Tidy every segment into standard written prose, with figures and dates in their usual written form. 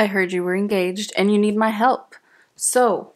I heard you were engaged and you need my help. So,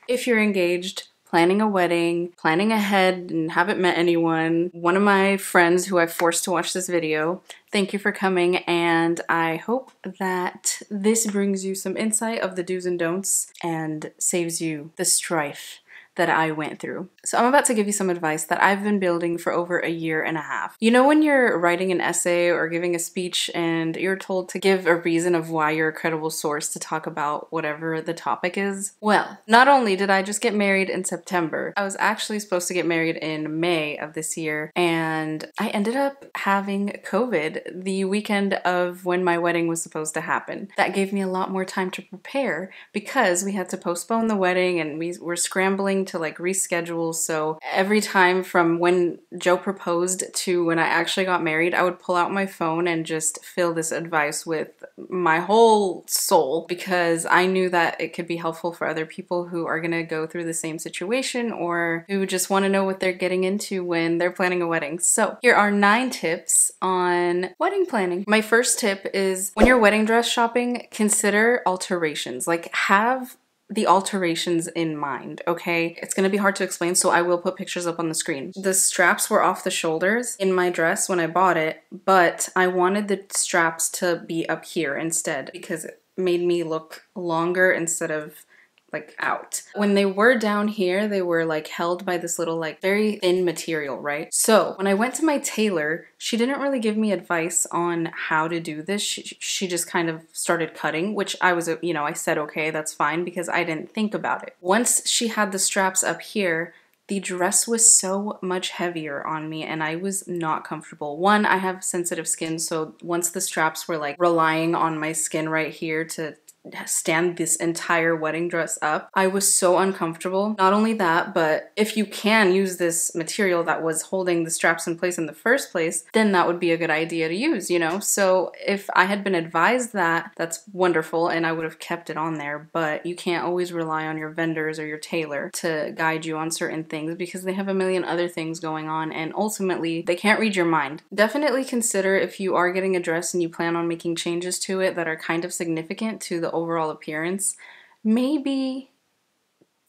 if you're engaged, planning a wedding, planning ahead and haven't met anyone, one of my friends who I forced to watch this video, thank you for coming, and I hope that this brings you some insight of the do's and don'ts and saves you the strife that I went through. So I'm about to give you some advice that I've been building for over a year and a half. You know when you're writing an essay or giving a speech and you're told to give a reason of why you're a credible source to talk about whatever the topic is? Well, not only did I just get married in September, I was actually supposed to get married in May of this year, and I ended up having COVID the weekend of when my wedding was supposed to happen. That gave me a lot more time to prepare because we had to postpone the wedding and we were scrambling to like reschedule. So every time from when Joe proposed to when I actually got married, I would pull out my phone and just fill this advice with my whole soul because I knew that it could be helpful for other people who are gonna go through the same situation or who just want to know what they're getting into when they're planning a wedding. So here are 9 tips on wedding planning. My first tip is when you're wedding dress shopping, consider alterations. Like have the alterations in mind, okay? It's gonna be hard to explain, so I will put pictures up on the screen. The straps were off the shoulders in my dress when I bought it, but I wanted the straps to be up here instead because it made me look longer instead of like out. When they were down here, they were like held by this little like very thin material, right? So when I went to my tailor, she didn't really give me advice on how to do this. She just kind of started cutting, which I was, you know, I said, okay, that's fine because I didn't think about it. Once she had the straps up here, the dress was so much heavier on me and I was not comfortable. One, I have sensitive skin, so once the straps were like relying on my skin right here to stand this entire wedding dress up, I was so uncomfortable. Not only that, but if you can use this material that was holding the straps in place in the first place, then that would be a good idea to use, you know? So if I had been advised that, that's wonderful and I would have kept it on there, but you can't always rely on your vendors or your tailor to guide you on certain things because they have a million other things going on and ultimately they can't read your mind. Definitely consider if you are getting a dress and you plan on making changes to it that are kind of significant to the overall appearance, maybe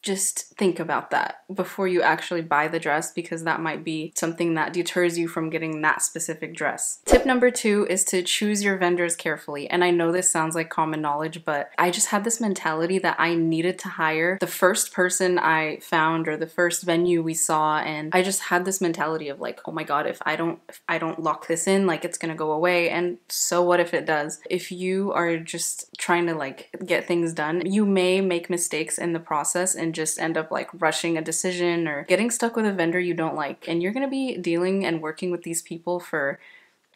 just think about that before you actually buy the dress because that might be something that deters you from getting that specific dress. Tip number 2 is to choose your vendors carefully. And I know this sounds like common knowledge, but I just had this mentality that I needed to hire the first person I found or the first venue we saw, and I just had this mentality of like, oh my god, if I don't lock this in, like it's gonna go away, and so what if it does? If you are just trying to like get things done, you may make mistakes in the process and just end up like rushing a decision or getting stuck with a vendor you don't like, and you're gonna be dealing and working with these people for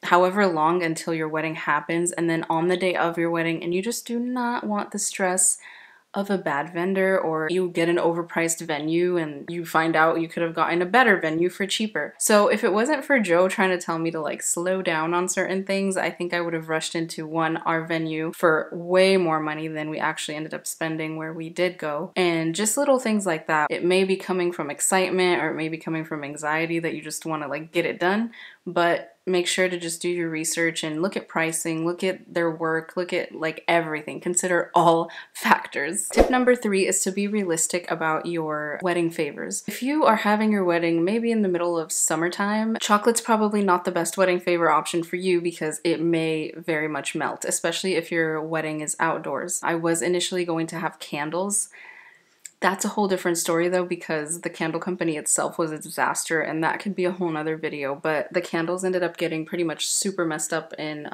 however long until your wedding happens, and then on the day of your wedding, and you just do not want the stress of a bad vendor, or you get an overpriced venue and you find out you could have gotten a better venue for cheaper. So if it wasn't for Joe trying to tell me to like slow down on certain things, I think I would have rushed into our venue for way more money than we actually ended up spending where we did go. And just little things like that. It may be coming from excitement or it may be coming from anxiety that you just want to like get it done, but make sure to just do your research and look at pricing, look at their work, look at like everything. Consider all factors. Tip number 3 is to be realistic about your wedding favors. If you are having your wedding maybe in the middle of summertime, chocolate's probably not the best wedding favor option for you because it may very much melt, especially if your wedding is outdoors. I was initially going to have candles. That's a whole different story though because the candle company itself was a disaster, and that could be a whole nother video, but the candles ended up getting pretty much super messed up in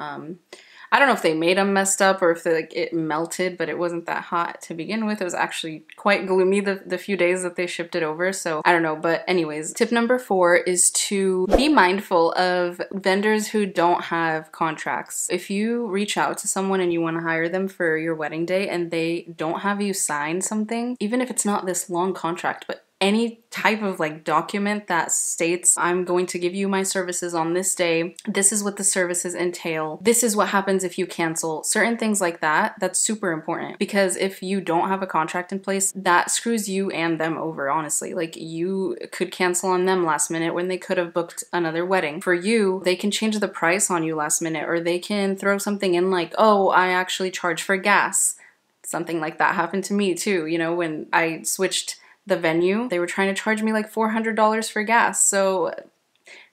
I don't know if they made them messed up or if they, like, it melted, but it wasn't that hot to begin with. It was actually quite gloomy the few days that they shipped it over, so I don't know. But anyways, tip number 4 is to be mindful of vendors who don't have contracts. If you reach out to someone and you want to hire them for your wedding day and they don't have you sign something, even if it's not this long contract, but any type of like document that states I'm going to give you my services on this day. This is what the services entail. This is what happens if you cancel. Certain things like that, that's super important, because if you don't have a contract in place, that screws you and them over, honestly. Like, you could cancel on them last minute when they could have booked another wedding. For you, they can change the price on you last minute, or they can throw something in like, oh, I actually charge for gas. Something like that happened to me too. You know, when I switched the venue, they were trying to charge me like $400 for gas. So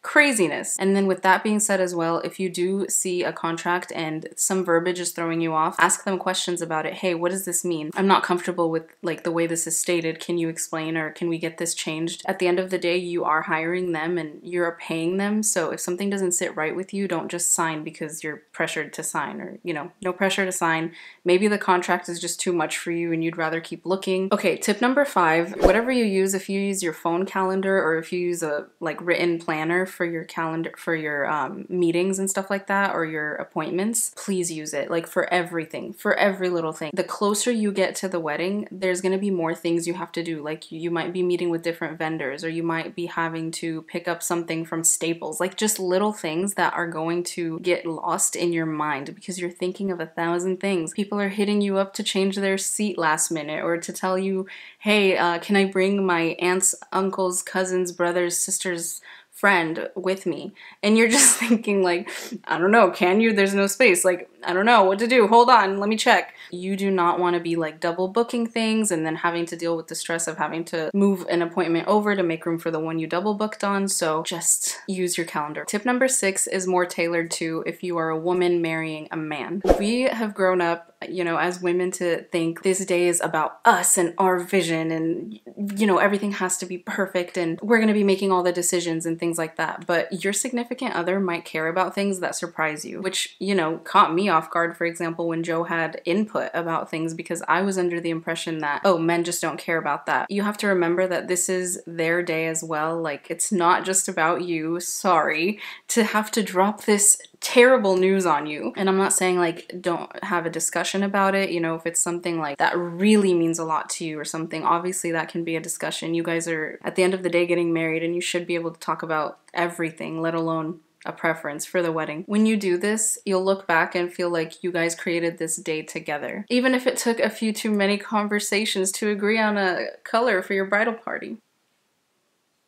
craziness. And then with that being said as well, if you do see a contract and some verbiage is throwing you off, ask them questions about it. Hey, what does this mean? I'm not comfortable with like the way this is stated. Can you explain, or can we get this changed? At the end of the day, you are hiring them and you're paying them. So if something doesn't sit right with you, don't just sign because you're pressured to sign, or, you know, no pressure to sign. Maybe the contract is just too much for you and you'd rather keep looking. Okay, tip number 5, whatever you use, if you use your phone calendar or if you use a like written planner for your calendar, for your meetings and stuff like that, or your appointments, please use it, like for everything, for every little thing. The closer you get to the wedding, there's going to be more things you have to do. Like, you might be meeting with different vendors, or you might be having to pick up something from Staples, like just little things that are going to get lost in your mind because you're thinking of 1,000 things. People are hitting you up to change their seat last minute, or to tell you, hey, can I bring my aunt's, uncle's, cousin's, brother's, sister's friend with me? And you're just thinking like, I don't know, can you? There's no space. Like, I don't know what to do. Hold on, let me check. You do not want to be like double booking things and then having to deal with the stress of having to move an appointment over to make room for the one you double booked on. So just use your calendar. Tip number 6 is more tailored to if you are a woman marrying a man. We have grown up, you know, as women to think this day is about us and our vision, and, you know, everything has to be perfect and we're going to be making all the decisions and things like that. But your significant other might care about things that surprise you, which, you know, caught me off guard, for example, when Joe had input about things, because I was under the impression that, oh, men just don't care about that. You have to remember that this is their day as well. Like, it's not just about you. Sorry to have to drop this terrible news on you. And I'm not saying like don't have a discussion about it. You know, if it's something like that really means a lot to you or something, obviously that can be a discussion. You guys are at the end of the day getting married, and you should be able to talk about everything, let alone a preference for the wedding. When you do this, you'll look back and feel like you guys created this day together, even if it took a few too many conversations to agree on a color for your bridal party.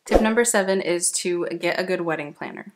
Tip number 7 is to get a good wedding planner.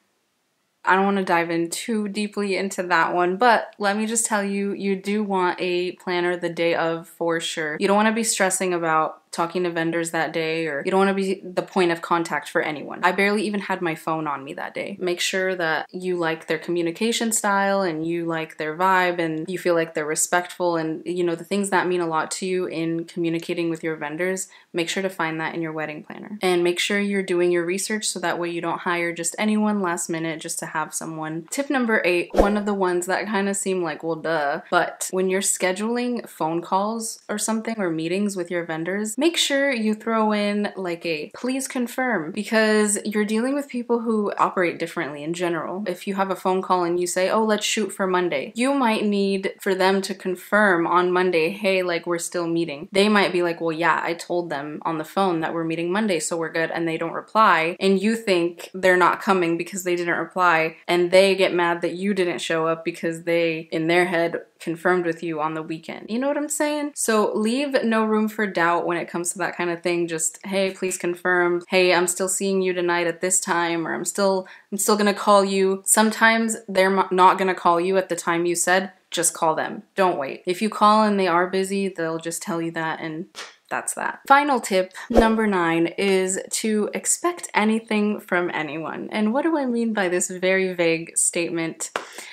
I don't want to dive in too deeply into that one, but let me just tell you, you do want a planner the day of for sure. You don't want to be stressing about talking to vendors that day, or you don't want to be the point of contact for anyone. I barely even had my phone on me that day. Make sure that you like their communication style and you like their vibe and you feel like they're respectful, and, you know, the things that mean a lot to you in communicating with your vendors. Make sure to find that in your wedding planner, and make sure you're doing your research so that way you don't hire just anyone last minute just to have someone. Tip number 8, one of the ones that kind of seem like, well, duh, but when you're scheduling phone calls or something, or meetings with your vendors, make sure you throw in like a please confirm, because you're dealing with people who operate differently in general. If you have a phone call and you say, oh, let's shoot for Monday, you might need for them to confirm on Monday, hey, like, we're still meeting. They might be like, well, yeah, I told them on the phone that we're meeting Monday, so we're good, and they don't reply, and you think they're not coming because they didn't reply, and they get mad that you didn't show up because they, in their head, confirmed with you on the weekend. You know what I'm saying? So leave no room for doubt when it comes to that kind of thing. Just, hey, please confirm. Hey, I'm still seeing you tonight at this time, or I'm still gonna call you. Sometimes they're not gonna call you at the time you said. Just call them. Don't wait. If you call and they are busy, they'll just tell you that, and that's that. Final tip, number 9, is to expect anything from anyone. And what do I mean by this very vague statement?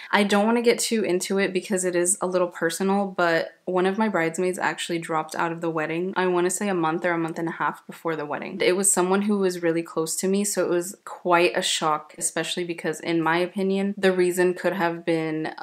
I don't want to get too into it because it is a little personal, but one of my bridesmaids actually dropped out of the wedding. I want to say a month or a month and a half before the wedding. It was someone who was really close to me, so it was quite a shock, especially because, in my opinion, the reason could have been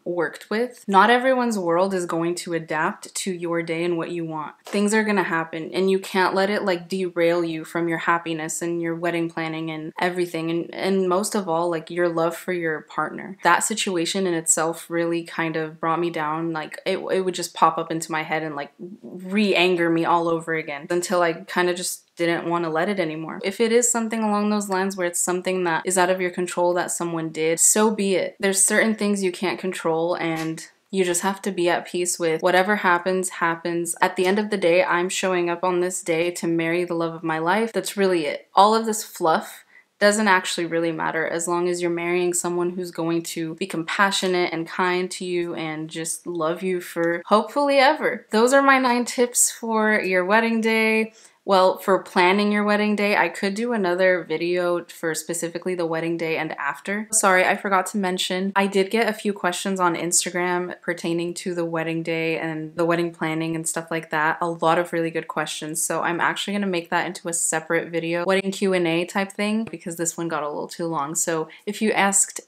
worked with. Not everyone's world is going to adapt to your day and what you want. Things are going to happen, and you can't let it like derail you from your happiness and your wedding planning and everything, and most of all, like, your love for your partner. That situation situation in itself really kind of brought me down. Like it would just pop up into my head and like re-anger me all over again until I kind of just didn't want to let it anymore. If it is something along those lines where it's something that is out of your control that someone did, so be it. There's certain things you can't control, and you just have to be at peace with whatever happens, happens. At the end of the day, I'm showing up on this day to marry the love of my life. That's really it. All of this fluff doesn't actually really matter as long as you're marrying someone who's going to be compassionate and kind to you and just love you for hopefully ever. Those are my 9 tips for your wedding day. Well, for planning your wedding day, I could do another video for specifically the wedding day and after. Sorry, I forgot to mention, I did get a few questions on Instagram pertaining to the wedding day and the wedding planning and stuff like that. A lot of really good questions. So I'm actually gonna make that into a separate video, wedding Q&A type thing, because this one got a little too long. So if you asked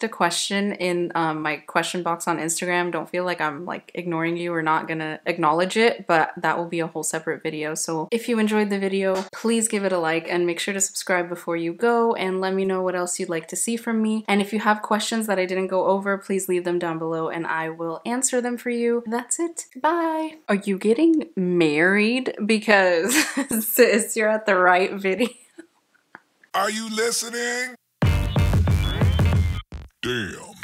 a question in my question box on Instagram, don't feel like I'm like ignoring you or not gonna acknowledge it, but that will be a whole separate video. So if you enjoyed the video, please give it a like and make sure to subscribe before you go, and let me know what else you'd like to see from me. And if you have questions that I didn't go over, please leave them down below and I will answer them for you. That's it. Bye. Are you getting married? Because sis, you're at the right video. Are you listening? Damn.